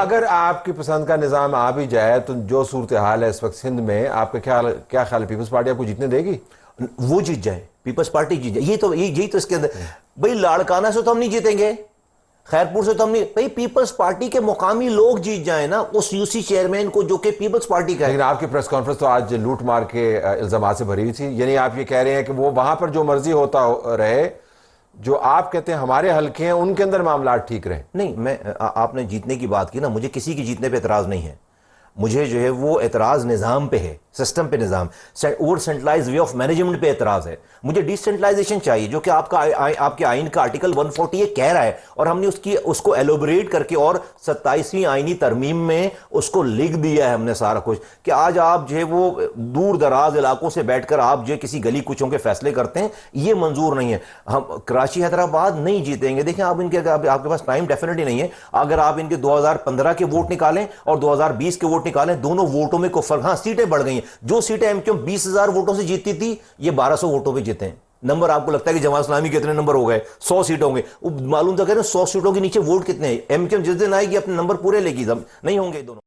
अगर आपकी पसंद का निजाम आ भी जाए तो जो सूरत हाल है इस वक्त सिंध में, आपका क्या ख्याल है, पीपल्स पार्टी आपको जीतने देगी? वो जीत जाए, पीपल्स पार्टी जीत जाए, यही तो इसके अंदर। भाई लाड़काना से तो हम नहीं जीतेंगे, खैरपुर से तो हम नहीं, भाई पीपल्स पार्टी के मुकामी लोग जीत जाए ना, उस यूसी चेयरमैन को जो कि पीपल्स पार्टी का है। लेकिन आपकी प्रेस कॉन्फ्रेंस तो आज लूट मार के इल्जाम से भरी हुई थी, यानी आप ये कह रहे हैं कि वो वहां पर जो मर्जी होता रहे, जो आप कहते हैं हमारे हल्के हैं उनके अंदर मामला ठीक रहे। नहीं, आपने जीतने की बात की ना, मुझे किसी की जीतने पे एतराज नहीं है, मुझे जो है वो एतराज निज़ाम पे है, सिस्टम पे, निज़ाम over centralize way of management पे एतराज है। मुझे डिसेंट्रलाइजेशन चाहिए, जो कि आपके आइन का आर्टिकल 148 कह रहा है, और हमने उसको एलोबरेट करके और 27वीं आइनी तरमीम में उसको लिख दिया है हमने सारा कुछ, कि आज आप जो है वो दूर दराज इलाकों से बैठकर आप जो किसी गली कुचों के फैसले करते हैं, ये मंजूर नहीं है। हम कराची हैदराबाद नहीं जीतेंगे। देखें, आपके पास टाइम डेफिनेटली नहीं है। अगर आप इनके 2015 के वोट निकालें और 2020 के वोट निकालें, दोनों वोटों में को फर्क, हाँ सीटें बढ़ गई हैं। जो सीटें एमक्यूएम 20,000 वोटों से जीतती थी, ये 1200 वोटों पे जीते हैं। नंबर आपको लगता है कि जमात इस्लामी कितने नंबर हो गए? 100 सीटों होंगे। मालूम था कह रहे 100 सीटों के नीचे वोट कितने हैं? एमक्यूएम जिस दिन आएगी अपने नंबर पूरे लेगी, नहीं होंगे दोनों।